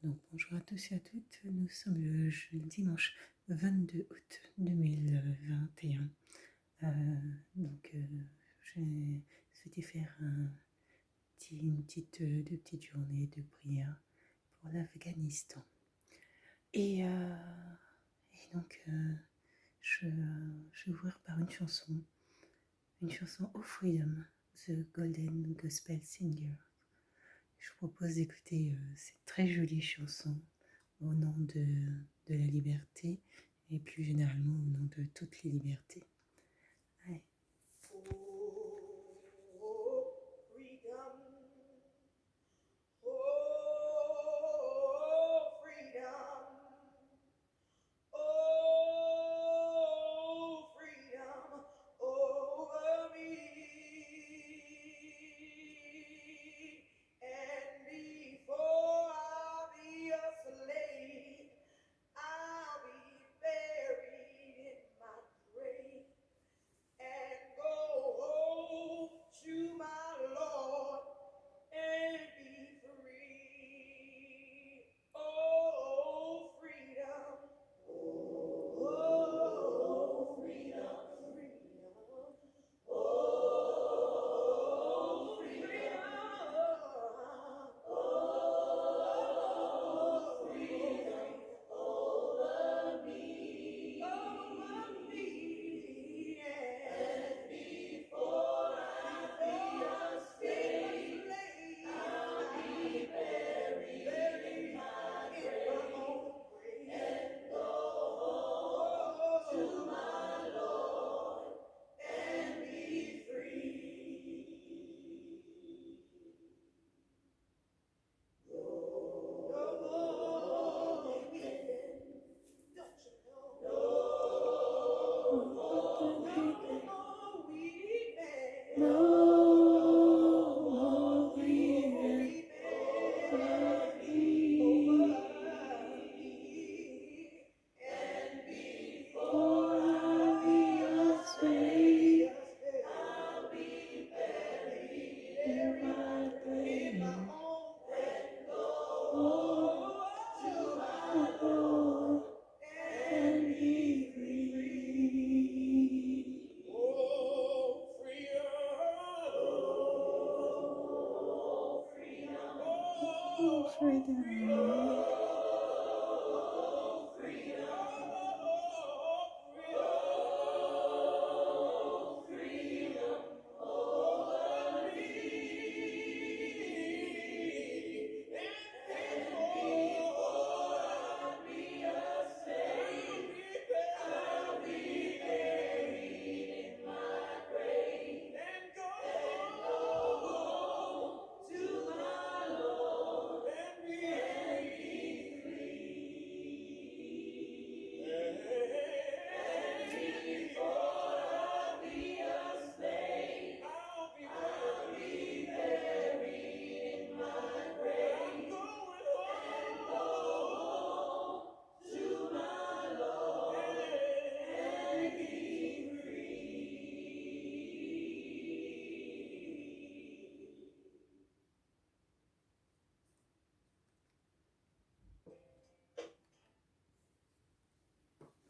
Donc bonjour à tous et à toutes, nous sommes le dimanche 22 août 2021. J'ai souhaité faire une petite, deux petites journées de prière pour l'Afghanistan. Je vais ouvrir par une chanson Oh Freedom, The Golden Gospel Singer. Je vous propose d'écouter cette très jolie chanson au nom de la liberté et plus généralement au nom de toutes les libertés. Allez.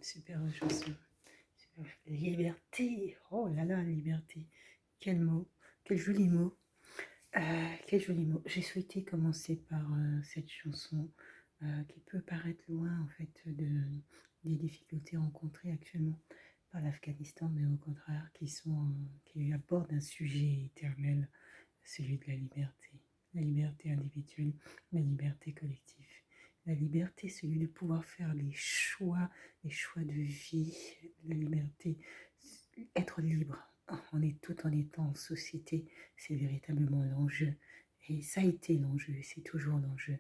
Super chanson. Super. Liberté. Oh là là, liberté. Quel mot. Quel joli mot. Quel joli mot. J'ai souhaité commencer par cette chanson qui peut paraître loin en fait des difficultés rencontrées actuellement par l'Afghanistan, mais au contraire qui abordent un sujet éternel, celui de la liberté individuelle, la liberté collective. La liberté, celui de pouvoir faire les choix de vie, la liberté, être libre. On est tout en étant en société, c'est véritablement l'enjeu. Et ça a été l'enjeu, c'est toujours l'enjeu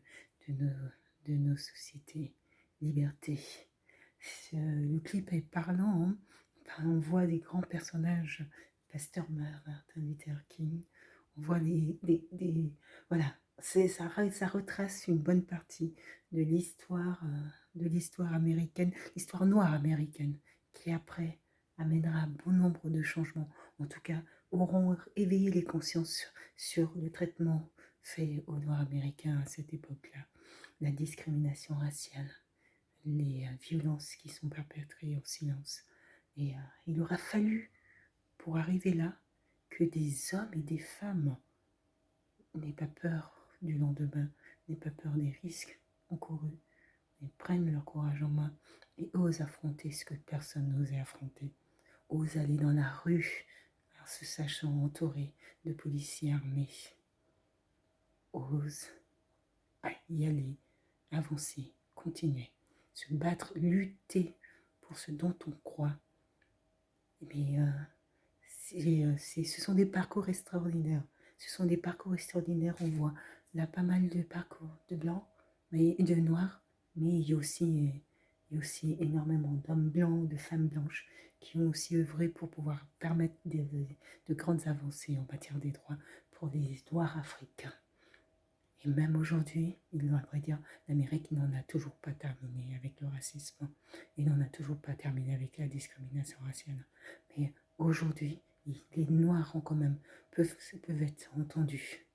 de nos sociétés. Liberté. Le clip est parlant, hein. Enfin, on voit des grands personnages, Pasteur Martin Luther King, on voit voilà, ça retrace une bonne partie de l'histoire américaine, l'histoire noire américaine, qui après amènera bon nombre de changements, en tout cas auront éveillé les consciences sur le traitement fait aux Noirs américains à cette époque-là. la discrimination raciale, les violences qui sont perpétrées en silence. Et il aura fallu, pour arriver là, que des hommes et des femmes n'aient pas peur du lendemain, n'aient pas peur des risques encourus, mais prennent leur courage en main et osent affronter ce que personne n'osait affronter, osent aller dans la rue en se sachant entourés de policiers armés, osent y aller, avancer, continuer, se battre, lutter pour ce dont on croit. Mais ce sont des parcours extraordinaires. Ce sont des parcours extraordinaires. On voit là pas mal de parcours de blancs, mais de noirs, mais il y a aussi énormément d'hommes blancs, de femmes blanches qui ont aussi œuvré pour pouvoir permettre de grandes avancées en matière des droits pour les Noirs africains. Et même aujourd'hui, il faudrait dire, l'Amérique n'en a toujours pas terminé avec le racisme. Il n'en a toujours pas terminé avec la discrimination raciale. Mais aujourd'hui, les Noirs ont quand même, peuvent être entendus.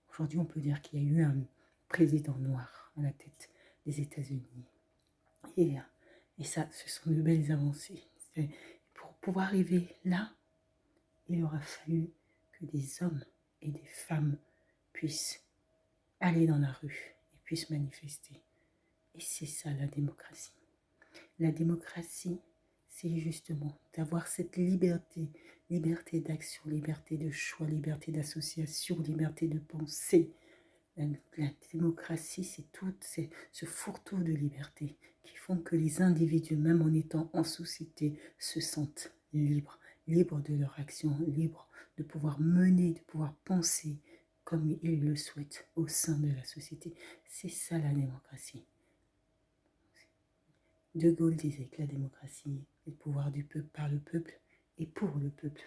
Aujourd'hui, on peut dire qu'il y a eu un président noir à la tête des États-Unis. Et ça, ce sont de belles avancées. Pour pouvoir arriver là, il aura fallu que des hommes et des femmes puissent aller dans la rue et puissent manifester. Et c'est ça la démocratie. La démocratie, c'est justement d'avoir cette liberté, liberté d'action, liberté de choix, liberté d'association, liberté de pensée. La démocratie, c'est tout ce fourre-tout de liberté qui font que les individus, même en étant en société, se sentent libres, libres de leur action, libres de pouvoir mener, de pouvoir penser comme ils le souhaitent au sein de la société. C'est ça la démocratie. De Gaulle disait que la démocratie est le pouvoir du peuple par le peuple et pour le peuple.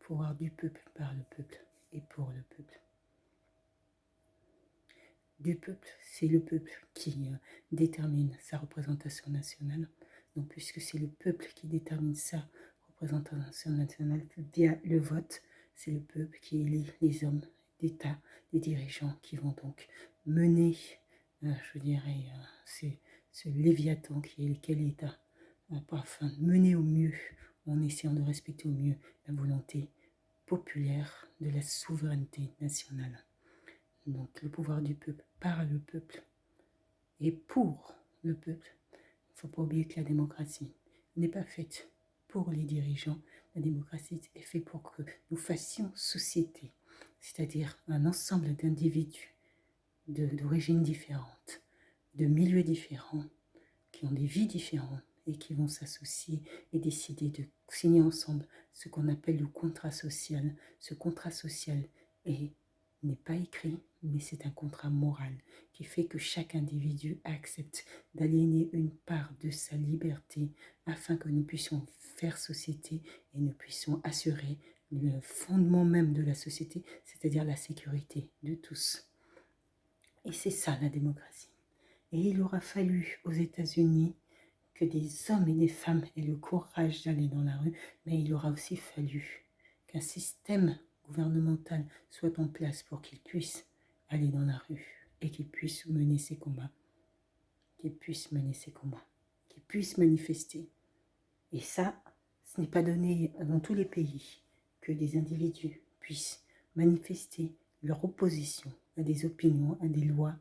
Pouvoir du peuple par le peuple et pour le peuple. Du peuple, c'est le peuple qui détermine sa représentation nationale. Donc, puisque c'est le peuple qui détermine sa représentation nationale via le vote, c'est le peuple qui élit les hommes d'État, les dirigeants qui vont donc mener, je dirais, ce léviathan qui est quel État, afin de mener au mieux, en essayant de respecter au mieux la volonté populaire de la souveraineté nationale. Donc le pouvoir du peuple par le peuple et pour le peuple. Il ne faut pas oublier que la démocratie n'est pas faite pour les dirigeants. La démocratie est faite pour que nous fassions société, c'est-à-dire un ensemble d'individus d'origines différentes, de milieux différents, qui ont des vies différentes et qui vont s'associer et décider de signer ensemble ce qu'on appelle le contrat social. Ce contrat social n'est pas écrit, mais c'est un contrat moral qui fait que chaque individu accepte d'aliéner une part de sa liberté afin que nous puissions faire société et nous puissions assurer le fondement même de la société, c'est-à-dire la sécurité de tous. Et c'est ça la démocratie. Et il aura fallu aux États-Unis que des hommes et des femmes aient le courage d'aller dans la rue, mais il aura aussi fallu qu'un système gouvernemental soit en place pour qu'ils puissent aller dans la rue et qu'ils puissent mener ces combats, qu'ils puissent manifester. Et ça, ce n'est pas donné dans tous les pays que des individus puissent manifester leur opposition à des opinions, à des lois,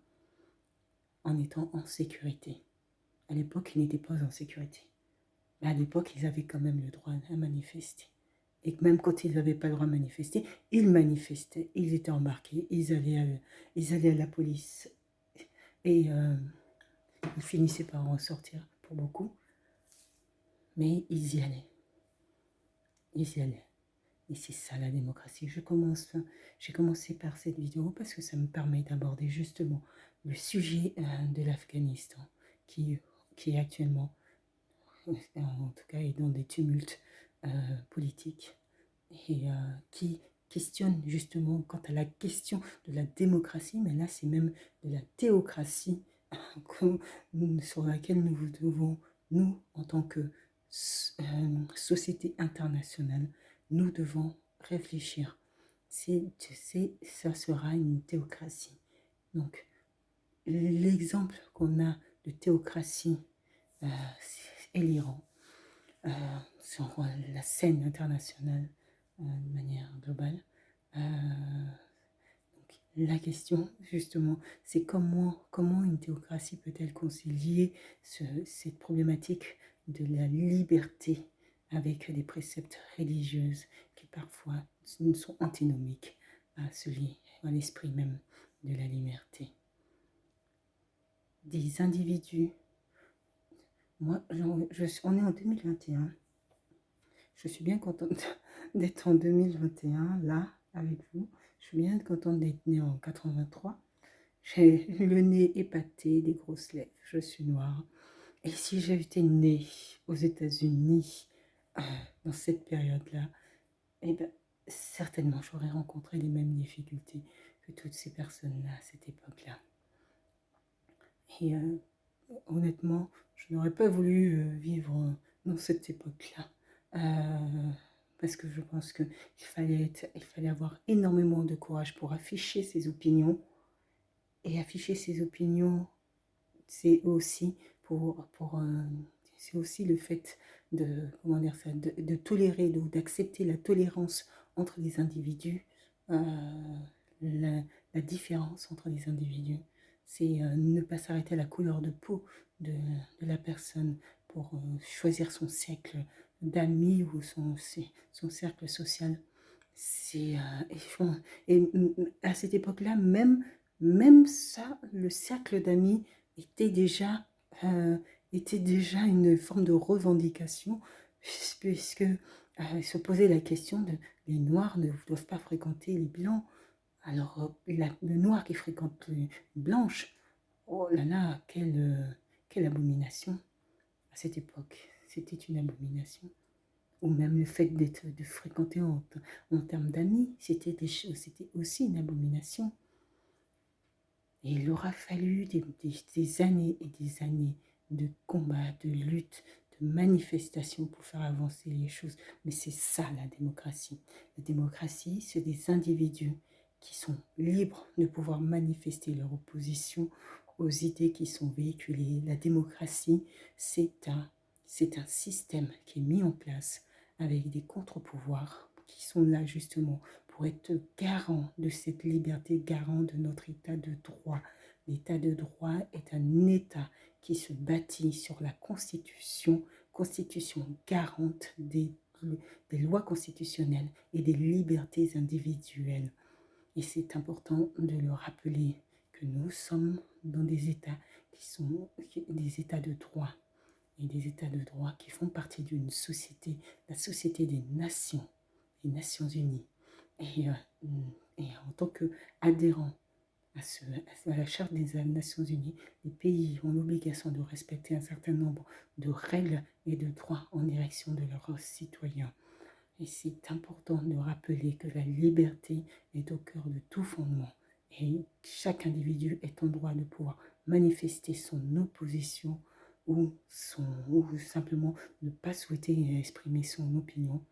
en étant en sécurité. À l'époque, ils n'étaient pas en sécurité. Mais à l'époque, ils avaient quand même le droit à manifester. Et même quand ils n'avaient pas le droit à manifester, ils manifestaient, ils étaient embarqués, ils allaient à la police. Et ils finissaient par en sortir pour beaucoup. Mais ils y allaient. Et c'est ça la démocratie. J'ai commencé par cette vidéo parce que ça me permet d'aborder justement le sujet de l'Afghanistan qui est actuellement, en tout cas, est dans des tumultes politiques et qui questionne justement quant à la question de la démocratie, mais là c'est même de la théocratie sur laquelle nous devons, nous en tant que société internationale, nous devons réfléchir. Ça sera une théocratie. Donc, l'exemple qu'on a de théocratie est l'Iran sur la scène internationale de manière globale. Donc, la question, justement, c'est comment une théocratie peut-elle concilier cette problématique de la liberté avec des préceptes religieux qui parfois sont antinomiques à l'esprit même de la liberté. Des individus. Moi, on est en 2021. Je suis bien contente d'être en 2021, là, avec vous. Je suis bien contente d'être née en 83. J'ai le nez épaté, des grosses lèvres. Je suis noire. Et si j'avais été née aux États-Unis dans cette période-là, eh bien, certainement, j'aurais rencontré les mêmes difficultés que toutes ces personnes-là à cette époque-là. Et honnêtement, je n'aurais pas voulu vivre dans cette époque-là. Parce que je pense qu'il fallait avoir énormément de courage pour afficher ses opinions. Et afficher ses opinions, c'est aussi c'est aussi le fait de, comment dire ça, de tolérer, d'accepter la tolérance entre les individus, la différence entre les individus. C'est ne pas s'arrêter à la couleur de peau de la personne pour choisir son cercle d'amis ou son cercle social. Et à cette époque-là, même ça, le cercle d'amis était déjà, une forme de revendication, puisque se posait la question de les Noirs ne doivent pas fréquenter les Blancs. Alors, le Noir qui fréquente les Blanches, oh là là, quelle abomination à cette époque. C'était une abomination. Ou même le fait de fréquenter en termes d'amis, c'était aussi une abomination. Et il aura fallu des années et des années de combats, de luttes, de manifestations pour faire avancer les choses. Mais c'est ça la démocratie. La démocratie, c'est des individus qui sont libres de pouvoir manifester leur opposition aux idées qui sont véhiculées. La démocratie, c'est un système qui est mis en place avec des contre-pouvoirs qui sont là justement pour être garant de cette liberté, garant de notre état de droit. L'état de droit est un état qui se bâtit sur la constitution garante des lois constitutionnelles et des libertés individuelles. Et c'est important de le rappeler que nous sommes dans des états qui sont des états de droit et des états de droit qui font partie d'une société, la société des Nations Unies. Et en tant qu'adhérent à la Charte des Nations Unies, les pays ont l'obligation de respecter un certain nombre de règles et de droits en direction de leurs citoyens. Et c'est important de rappeler que la liberté est au cœur de tout fondement. Et chaque individu est en droit de pouvoir manifester son opposition ou simplement ne pas souhaiter exprimer son opinion.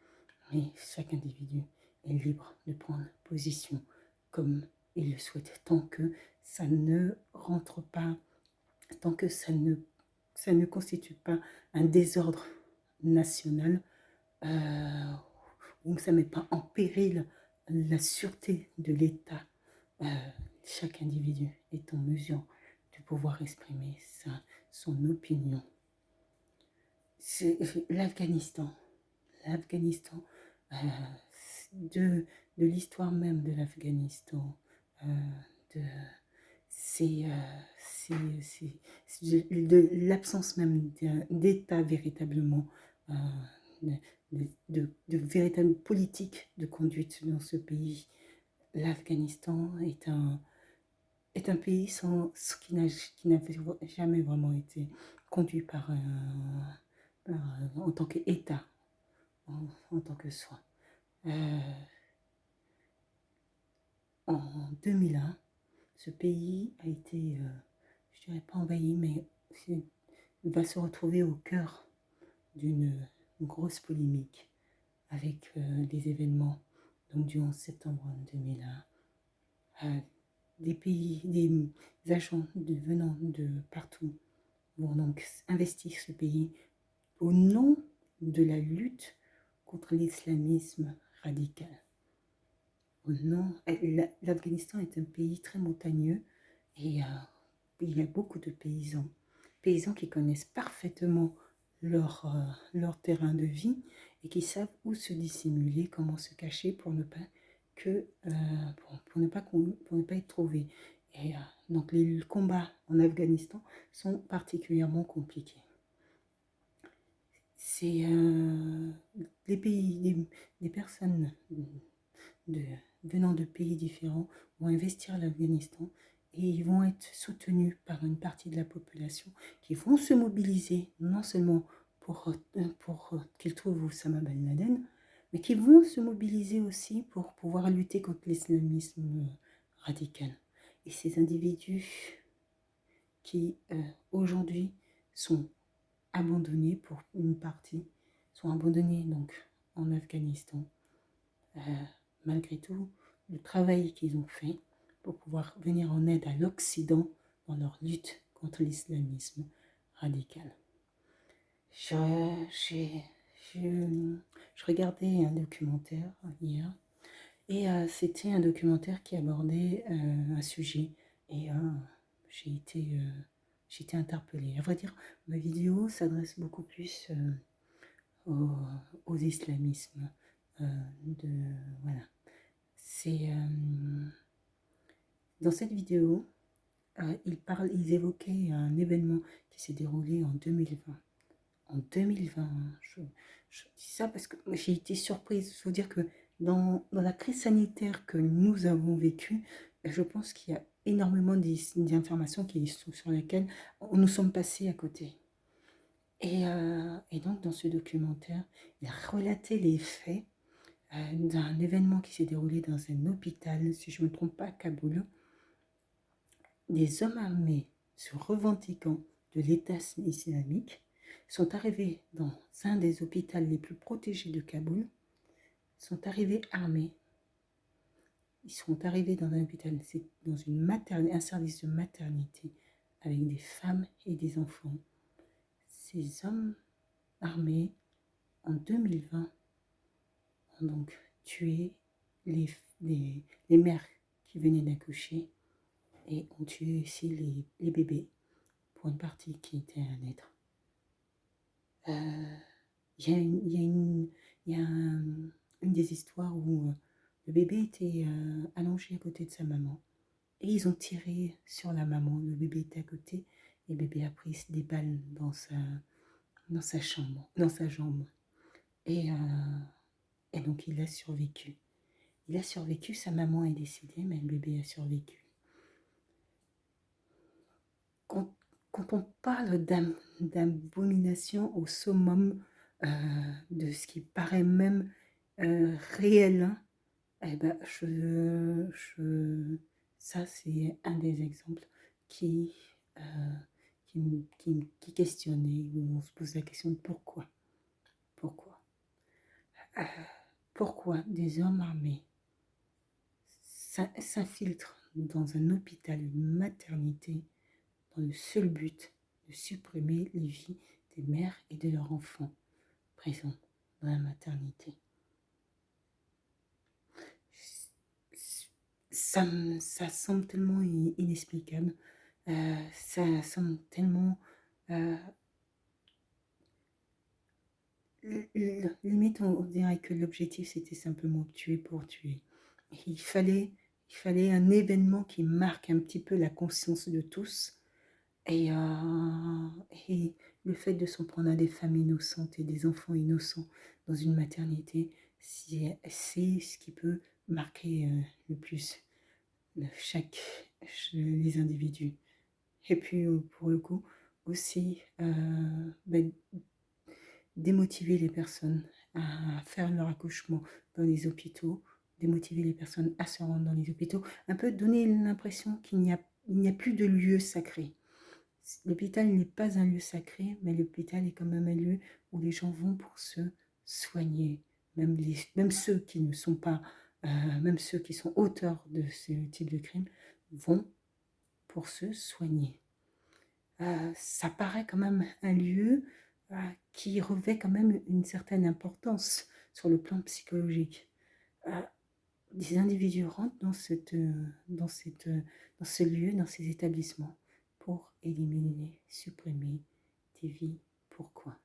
Mais chaque individu est libre de prendre position comme il le souhaite, tant que ça ne rentre pas, tant que ça ne constitue pas un désordre national, où ça ne met pas en péril la sûreté de l'État. Chaque individu est en mesure de pouvoir exprimer son opinion. C'est l'Afghanistan, de l'histoire même de l'Afghanistan, de l'absence même d'État véritablement, de véritable politique de conduite dans ce pays. L'Afghanistan est un pays qui n'avait jamais vraiment été conduit en tant qu'État, en tant que soi. En 2001, ce pays a été, je dirais pas envahi, mais va se retrouver au cœur d'une grosse polémique avec les événements donc, du 11 septembre 2001. des pays, des agents venant de partout vont donc investir ce pays au nom de la lutte contre l'islamisme radical. Au nom, l'Afghanistan est un pays très montagneux et il y a beaucoup de paysans qui connaissent parfaitement leur terrain de vie et qui savent où se dissimuler, comment se cacher pour ne pas pour ne pas être trouvés. Et donc les combats en Afghanistan sont particulièrement compliqués. C'est les pays, les personnes de, venant de pays différents vont investir l'Afghanistan et ils vont être soutenus par une partie de la population qui vont se mobiliser non seulement pour qu'ils trouvent Oussama Ben Laden, mais qui vont se mobiliser aussi pour pouvoir lutter contre l'islamisme radical. Et ces individus qui aujourd'hui sont abandonnés pour une partie, sont abandonnés donc en Afghanistan, malgré tout le travail qu'ils ont fait pour pouvoir venir en aide à l'Occident dans leur lutte contre l'islamisme radical. Je regardais un documentaire hier et c'était un documentaire qui abordait un sujet et j'ai été interpellée. À vrai dire, ma vidéo s'adresse beaucoup plus aux islamismes. Voilà. C'est dans cette vidéo, ils évoquaient un événement qui s'est déroulé en 2020. En 2020, je dis ça parce que j'ai été surprise. Il faut dire que dans la crise sanitaire que nous avons vécue, je pense qu'il y a énormément d'informations sur lesquelles nous sommes passés à côté. Et donc, dans ce documentaire, il relatait les faits d'un événement qui s'est déroulé dans un hôpital, si je ne me trompe pas, à Kaboul. Des hommes armés se revendiquant de l'État islamique sont arrivés dans un des hôpitaux les plus protégés de Kaboul, sont arrivés armés. Ils sont arrivés dans un hôpital, dans un service de maternité, avec des femmes et des enfants. Ces hommes armés, en 2020, ont donc tué les mères qui venaient d'accoucher et ont tué aussi les bébés pour une partie qui était à naître. Il y a une des histoires où le bébé était allongé à côté de sa maman et ils ont tiré sur la maman. Le bébé était à côté et le bébé a pris des balles dans sa jambe. Et donc il a survécu. Il a survécu, sa maman est décédée, mais le bébé a survécu. Quand on parle d'abomination au summum de ce qui paraît même réel, hein, eh ben, ça c'est un des exemples qui questionnait, où on se pose la question de pourquoi. Pourquoi des hommes armés s'infiltrent dans un hôpital, une maternité, dans le seul but de supprimer les vies des mères et de leurs enfants présents dans la maternité. Ça semble tellement inexplicable, ça semble tellement... limite, on dirait que l'objectif, c'était simplement tuer pour tuer. Il fallait un événement qui marque un petit peu la conscience de tous. Et le fait de s'en prendre à des femmes innocentes et des enfants innocents dans une maternité, c'est ce qui peut marquer le plus les individus. Et puis, pour le coup, aussi démotiver les personnes à faire leur accouchement dans les hôpitaux, démotiver les personnes à se rendre dans les hôpitaux, un peu donner l'impression qu'il n'y a plus de lieu sacré. L'hôpital n'est pas un lieu sacré, mais l'hôpital est quand même un lieu où les gens vont pour se soigner. Même ceux qui ne sont pas, même ceux qui sont auteurs de ce type de crime, vont pour se soigner. Ça paraît quand même un lieu qui revêt quand même une certaine importance sur le plan psychologique. Des individus rentrent dans ce lieu, dans ces établissements, pour éliminer, supprimer des vies. Pourquoi?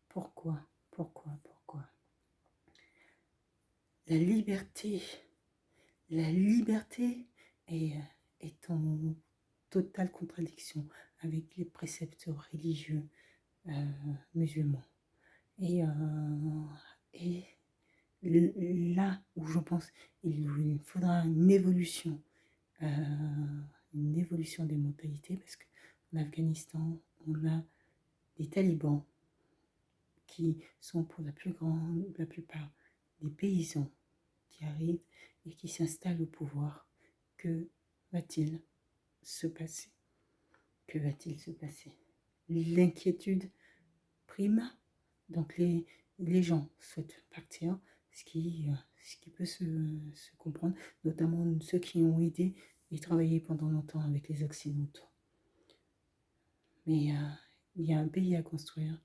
Pourquoi? Pourquoi? Pourquoi? La liberté est, est en totale contradiction avec les préceptes religieux musulmans. Et, et là où je pense il faudra une évolution des mentalités, parce qu'en Afghanistan, on a des talibans qui sont pour la plupart des paysans qui arrivent et qui s'installent au pouvoir. Que va-t-il se passer? Que va-t-il se passer? L'inquiétude prime, donc les gens souhaitent partir, ce qui peut se comprendre, notamment ceux qui ont aidé et travaillé pendant longtemps avec les Occidentaux. Mais il y a un pays à construire,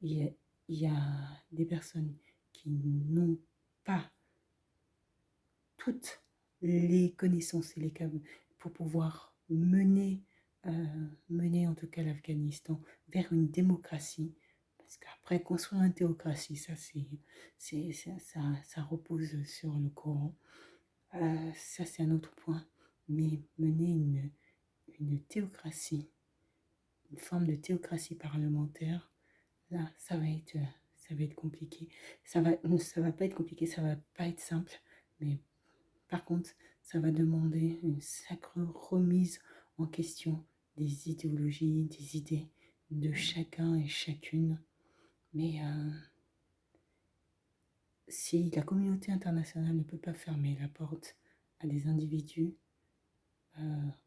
il y a des personnes qui n'ont pas toutes les connaissances et les câbles pour pouvoir mener en tout cas l'Afghanistan vers une démocratie. Parce qu'après, construire une théocratie, ça repose sur le Coran. Ça, c'est un autre point. Mais mener une théocratie, une forme de théocratie parlementaire, là, ça va être compliqué. Ça va pas être compliqué, ça va pas être simple. Mais par contre, ça va demander une sacrée remise en question des idéologies, des idées de chacun et chacune. Mais si la communauté internationale ne peut pas fermer la porte à des individus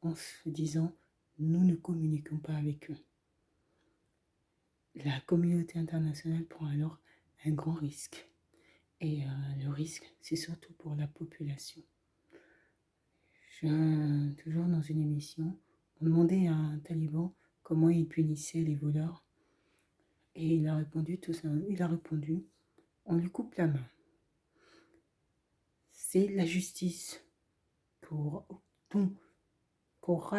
en se disant nous ne communiquons pas avec eux, la communauté internationale prend alors un grand risque. Et le risque, c'est surtout pour la population. Toujours dans une émission, on demandait à un taliban comment il punissait les voleurs. Et il a répondu on lui coupe la main. C'est la justice qu'aura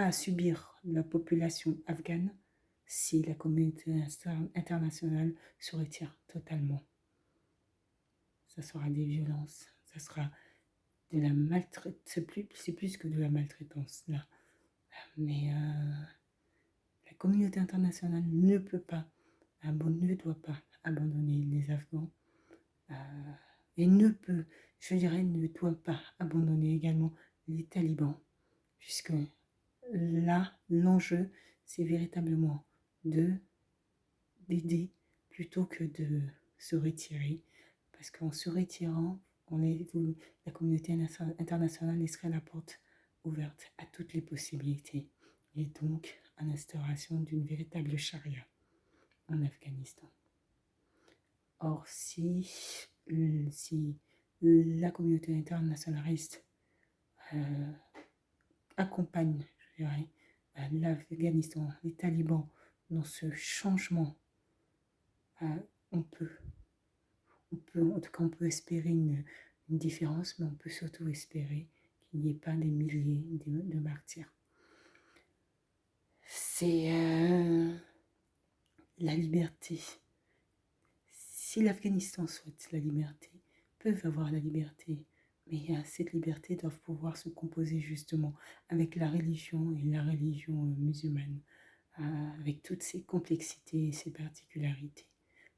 à subir la population afghane si la communauté internationale se retire totalement. Ça sera des violences, ça sera de la maltraitance, c'est plus que de la maltraitance là. Mais la communauté internationale ne doit pas abandonner les Afghans et ne doit pas abandonner également les talibans, puisque là, l'enjeu, c'est véritablement d'aider plutôt que de se retirer, parce qu'en se retirant, la communauté internationale laisserait la porte ouverte à toutes les possibilités, et donc à l'instauration d'une véritable charia en Afghanistan. Or, si la communauté internationaliste accompagne, je dirais, l'Afghanistan, les talibans, dans ce changement, on peut, en tout cas, on peut espérer une différence, mais on peut surtout espérer qu'il n'y ait pas des milliers de martyrs. C'est la liberté. Si l'Afghanistan souhaite la liberté, peuvent avoir la liberté, mais cette liberté doit pouvoir se composer justement avec la religion et la religion musulmane, avec toutes ses complexités et ses particularités.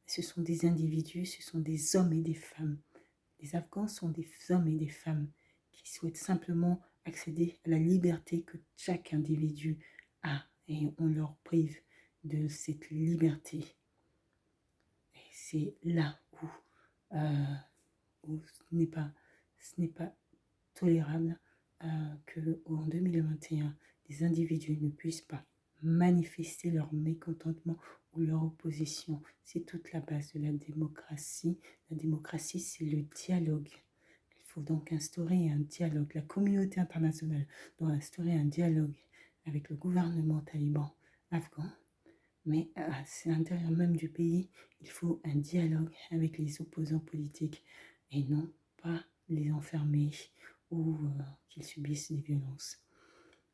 Ce sont des individus, ce sont des hommes et des femmes. Les Afghans sont des hommes et des femmes qui souhaitent simplement accéder à la liberté que chaque individu a, et on leur prive de cette liberté. Et c'est là où ce n'est pas tolérable qu'en 2021, des individus ne puissent pas manifester leur mécontentement ou leur opposition. C'est toute la base de la démocratie. La démocratie, c'est le dialogue. Il faut donc instaurer un dialogue. La communauté internationale doit instaurer un dialogue avec le gouvernement taliban afghan. Mais c'est à l'intérieur même du pays, il faut un dialogue avec les opposants politiques et non pas les enfermer ou qu'ils subissent des violences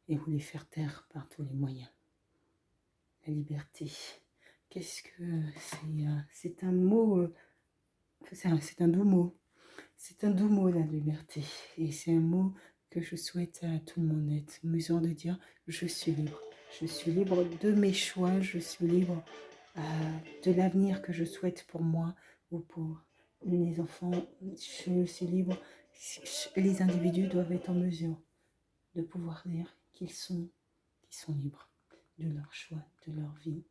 et vous les faire taire par tous les moyens. La liberté, qu'est-ce que c'est un mot, c'est un doux mot. C'est un doux mot, la liberté. Et c'est un mot que je souhaite à tout le monde d'être mesure de dire je suis libre. Je suis libre de mes choix, je suis libre de l'avenir que je souhaite pour moi ou pour les enfants. Je suis libre. Les individus doivent être en mesure de pouvoir dire qu'ils sont libres de leur choix, de leur vie.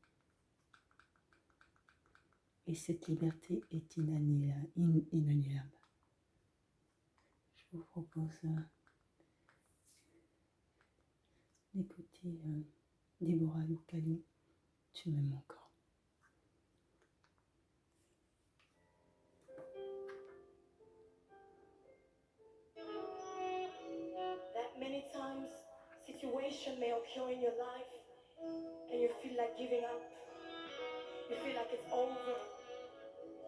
Et cette liberté est inaliénable. Je vous propose d'écouter Déborah Loukalou, Tu m'aimes encore. That many times situation may occur in your life and you feel like giving up. You feel like it's over.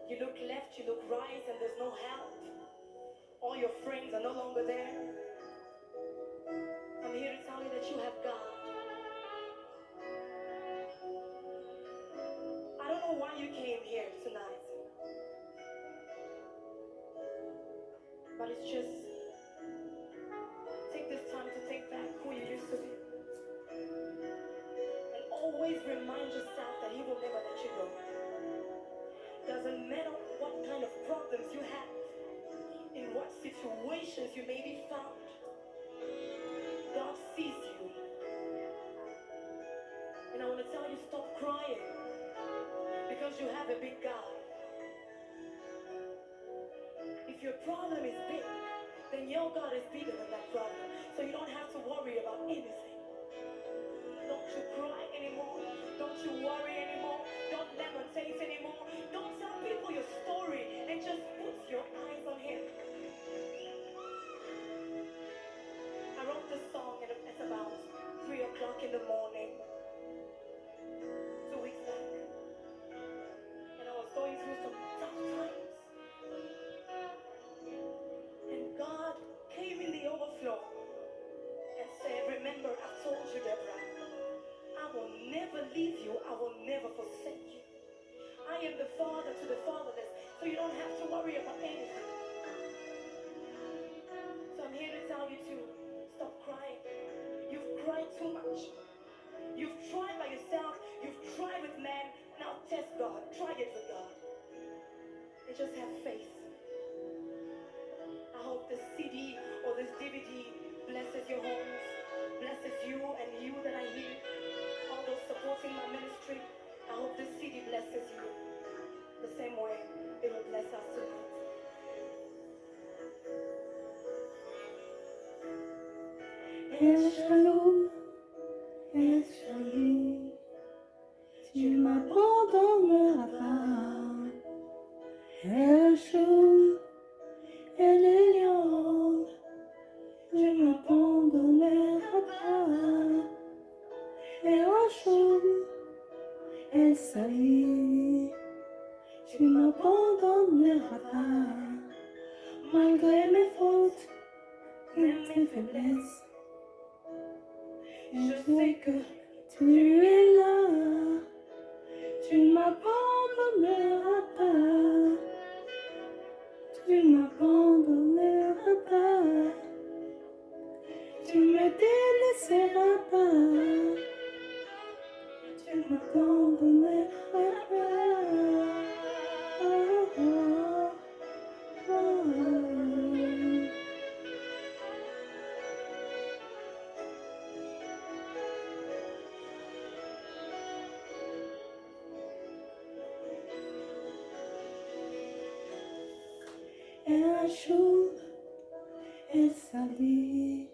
You look left, you look right, and there's no help. All your friends are no longer there. I'm here to tell you that you have God. I don't know why you came here tonight, but it's just take this time to take back who you used to be. And always remind yourself that He will never let you go. Doesn't matter what kind of problems you have, in what situations you may be found, God sees you. And I want to tell you, stop crying, because you have a big God. If your problem is big, then your God is bigger than that problem. So you don't have to worry about anything. Don't you cry anymore. Don't you worry anymore. Don't lamentate anymore. Don't tell people your story, and just put your eyes on Him. I wrote this song at about 3 o'clock in the morning, 2 weeks back. And I was going through some tough times. And God came in the overflow and said, remember, I've told you, Deborah, I will never leave you. I will never forsake you. I am the father to the fatherless, so you don't have to worry about anything. So I'm here to tell you to stop crying. You've cried too much. You've tried by yourself. You've tried with man. Now test God. Try it with God. And just have faith. I hope this CD or this DVD blesses your homes, blesses you and you that are here. All those supporting my ministry, I hope this CD blesses you the same way it will bless us tonight. Shalom, Shalom, tu m'abandonneras pas. Shalom, El Elyon, tu m'abandonneras pas. Shalom, El Sali, tu m'abandonneras pas. Malgré mes fautes et mes faiblesses, je sais que tu es là, tu m'abandonneras pas, tu m'abandonneras pas, tu me délaisseras pas, tu m'abandonneras pas. Oh, oh, oh, oh. Un jour, El Sali,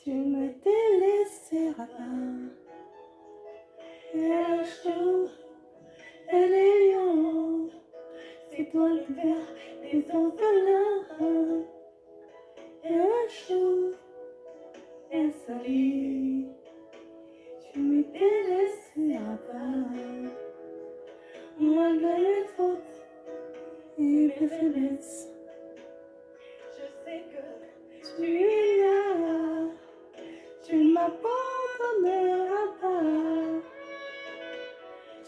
tu me délaisseras pas. Un jour, El Elyon, c'est toi le père des orphelins. jour installé, tu m'étais laissé à part. Malgré mes fautes et mes faiblesses, Je sais que tu es là, tu ne m'abandonneras pas,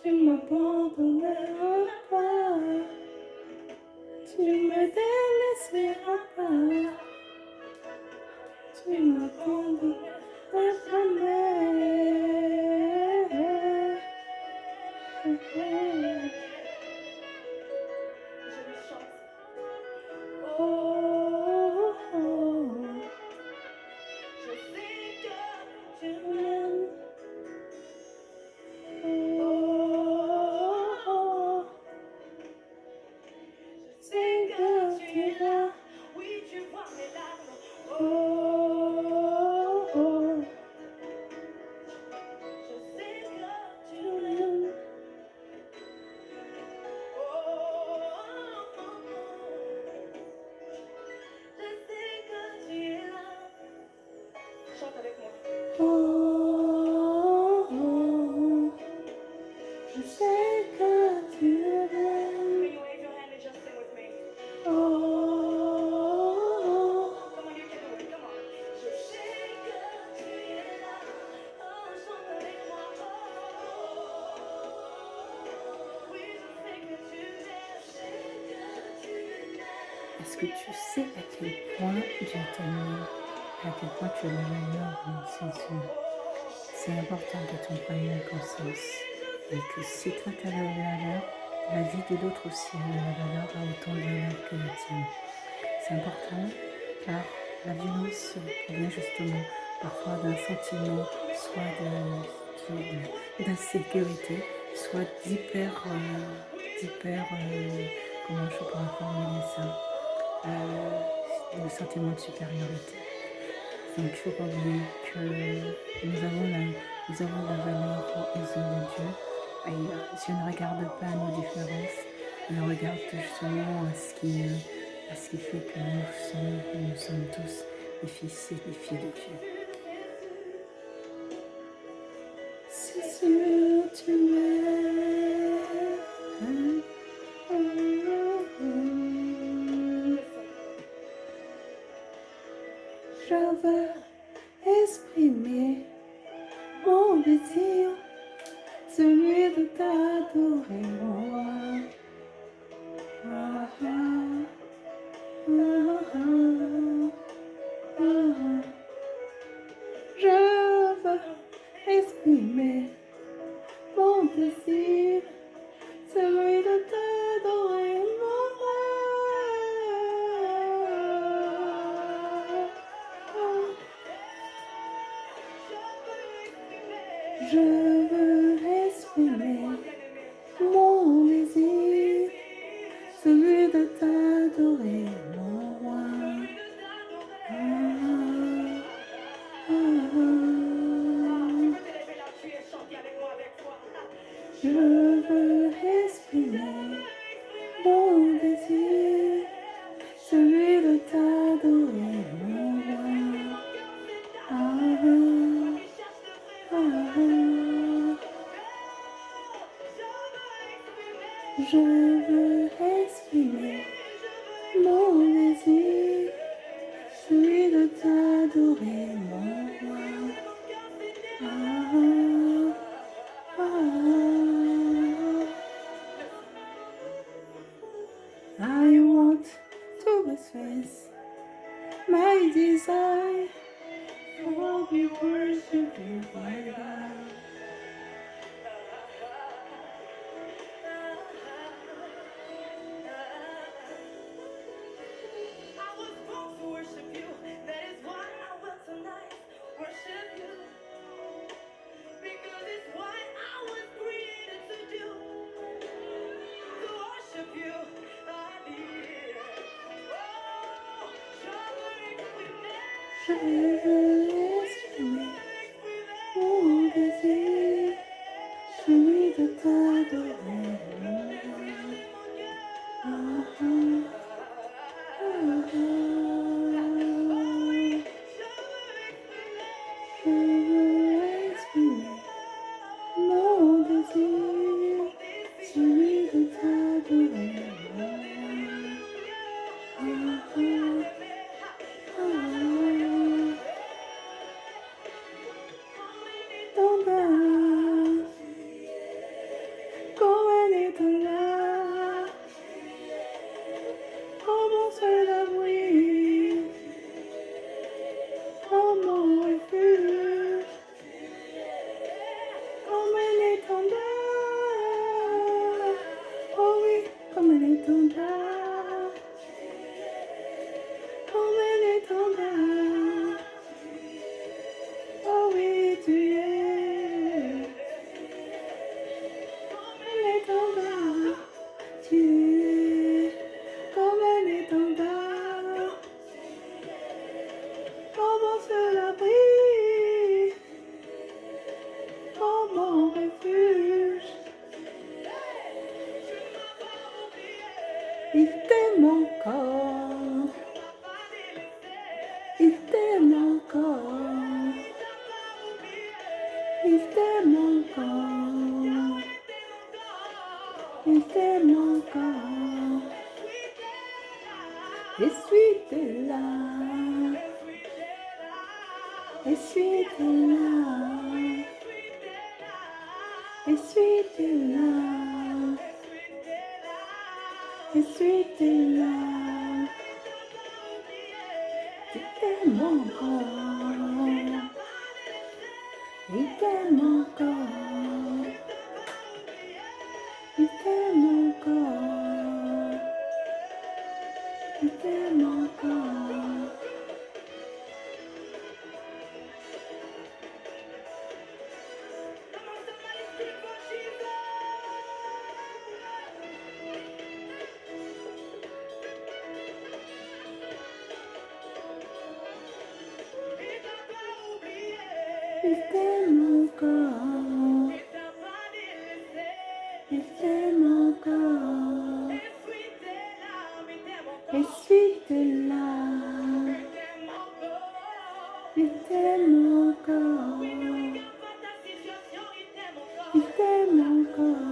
tu ne m'abandonneras pas, tu me délaisseras pas, tu ne m'abandonneras jamais. je lui chante. Oh, oh, oh. Je sais que Tu m'aimes. Oh, oh. je sais que tu es là. Oui, tu vois mes larmes. Oh, oh. Je sais que tu Tu m'aimes. m'aimes. Je sais que tu es là. Chante avec moi. Oh, oh. Je sais que tu m'aimes. Can you wave your hand and just sing with me? Oh, oh. Come on, you can do it. Come on. Je sais que tu es là. Oh, chante avec moi. Oh, oui, je sais que tu m'aimes. Je sais que tu m'aimes. Est-ce que tu sais à quel point Dieu t'aime, à quel point tu as la valeur dans ses yeux? C'est important que tu en prennes conscience et que si toi tu as la valeur, la vie de l'autre aussi a la valeur, a autant de valeur que la tienne. C'est important car la violence provient justement parfois d'un sentiment, soit d'insécurité, soit comment je pourrais formuler ça, de sentiment de supériorité. Donc il ne faut pas oublier que nous avons la valeur aux yeux de Dieu. Et Dieu ne regarde pas nos différences, il regarde justement à ce qui fait que nous sommes tous les fils et les filles de Dieu. C'est sûr, tu m'aimes. Je veux exprimer mon désir, celui de t'adorer, moi. Ah, ah, ah, ah, ah. Je veux exprimer mon désir, celui de t'adorer, moi. Je veux exprimer mon désir, celui de t'adorer, mon roi. Ah, ah, ah. Je veux exprimer mon désir, celui de t'adorer, mon roi. Ah, ah, ah. Je veux exprimer mon désir, celui de t'adorer, mon roi. Ah, ah, ah. I want to express my desire for be worshiping my God. I was born to worship you. That is why I will tonight worship you. Because it's what I was created to do. To worship you. I need. Oh, traveling with me. Je veux exprimer mon désir, celui de t'adorer, mon roi. Ah, ah, ah, ah. Il t'aime encore. Il t'aime encore. Il t'aime encore. Il t'aime encore. Je suis de là. Je suis de là. Je suis de là. Je suis de là. Il t'aime encore. Il t'aime encore. Il t'aime encore. Il t'aime encore. Il t'aime encore. Il t'aime encore. Je suis de là. Il t'aime encore. Il t'aime encore.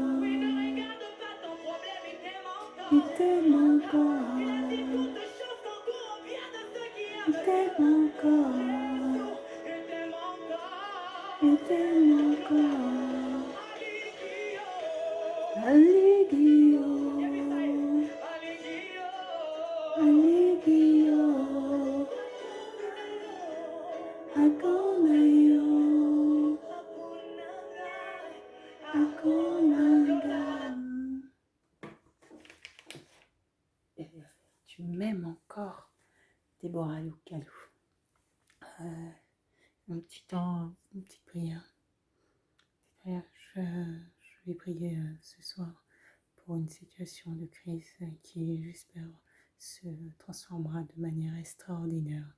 Il t'aime encore. Il t'aime encore. Il t'aime encore. Allegio. Allegio. Agonayo. Agonanga. Tu m'aimes encore, Déborah Loukalou. Un petit temps, une petite prière. Je vais prier ce soir pour une situation de crise qui, j'espère, se transformera de manière extraordinaire.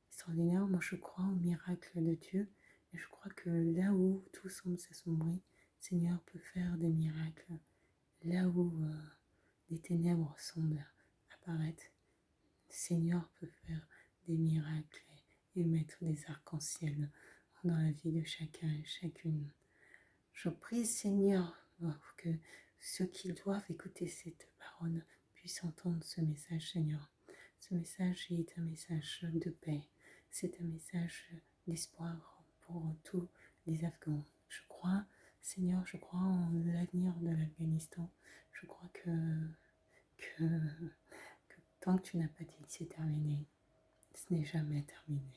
Extraordinaire, moi je crois au miracle de Dieu et je crois que là où tout semble s'assombrir, Seigneur peut faire des miracles. Là où les ténèbres semblent apparaître, Seigneur peut faire des miracles et mettre des arcs-en-ciel dans la vie de chacun et chacune. Je prie, Seigneur, pour que ceux qui doivent écouter cette parole puissent entendre ce message, Seigneur. Ce message est un message de paix. C'est un message d'espoir pour tous les Afghans. Je crois, Seigneur, je crois en l'avenir de l'Afghanistan. Je crois que tant que tu n'as pas dit que c'est terminé, ce n'est jamais terminé.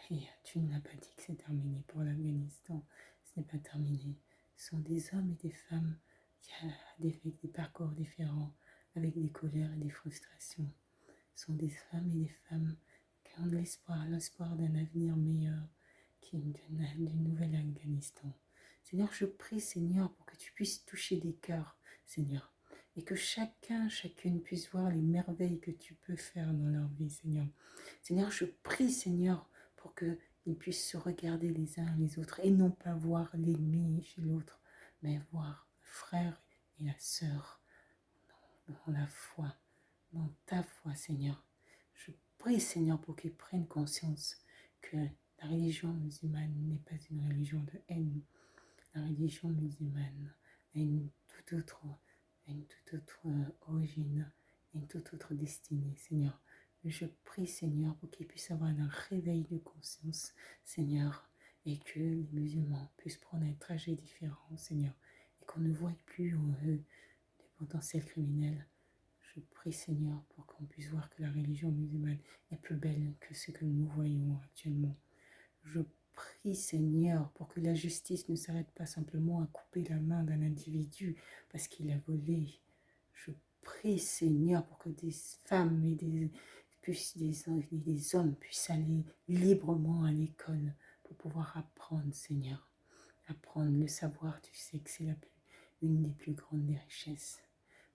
Et tu n'as pas dit que c'est terminé pour l'Afghanistan. Ce n'est pas terminé. Ce sont des hommes et des femmes qui ont des parcours différents, avec des colères et des frustrations. Ce sont des femmes et des femmes qui ont de l'espoir d'un avenir meilleur, du nouvel Afghanistan. Seigneur, je prie, Seigneur, pour que tu puisses toucher des cœurs, Seigneur, et que chacune puisse voir les merveilles que tu peux faire dans leur vie, Seigneur. Seigneur, je prie, Seigneur, pour qu'ils puissent se regarder les uns les autres et non pas voir l'ennemi chez l'autre, mais voir le frère et la sœur dans la foi, dans ta foi, Seigneur. Je prie, Seigneur, pour qu'ils prennent conscience que la religion musulmane n'est pas une religion de haine. La religion musulmane a une toute autre origine, une toute autre destinée, Seigneur. Je prie, Seigneur, pour qu'ils puissent avoir un réveil de conscience, Seigneur, et que les musulmans puissent prendre un trajet différent, Seigneur, et qu'on ne voie plus en eux des potentiels criminels. Je prie, Seigneur, pour qu'on puisse voir que la religion musulmane est plus belle que ce que nous voyons actuellement. Je prie, Seigneur, pour que la justice ne s'arrête pas simplement à couper la main d'un individu parce qu'il a volé. Je prie, Seigneur, pour que des femmes et des hommes puissent aller librement à l'école pour pouvoir apprendre, Seigneur. Apprendre le savoir, tu sais que c'est une des plus grandes des richesses.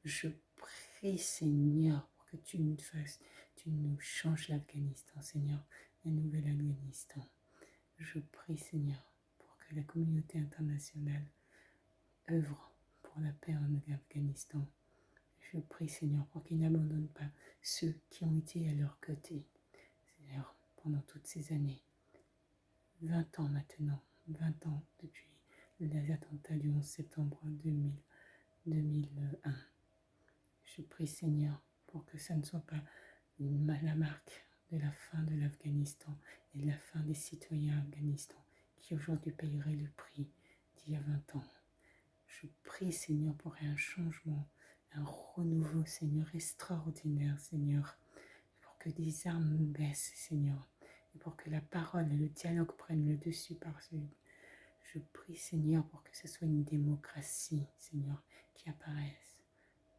Je prie, Seigneur, pour que tu nous changes l'Afghanistan, Seigneur, un nouvel Afghanistan. Je prie, Seigneur, pour que la communauté internationale œuvre pour la paix en Afghanistan. Je prie, Seigneur, pour qu'ils n'abandonnent pas ceux qui ont été à leur côté. Seigneur, pendant toutes ces années, 20 ans maintenant, 20 ans depuis les attentats du 11 septembre 2001. Je prie, Seigneur, pour que ça ne soit pas la marque de la fin de l'Afghanistan et de la fin des citoyens afghanistans qui aujourd'hui paieraient le prix d'il y a 20 ans. Je prie, Seigneur, pour un changement, un renouveau, Seigneur, extraordinaire, Seigneur, pour que des armes baissent, Seigneur, et pour que la parole et le dialogue prennent le dessus par ce. Je prie, Seigneur, pour que ce soit une démocratie, Seigneur, qui apparaisse,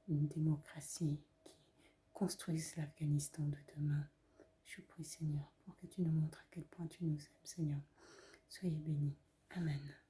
une démocratie qui construise l'Afghanistan de demain. Je prie, Seigneur, pour que tu nous montres à quel point tu nous aimes, Seigneur. Soyez bénis. Amen.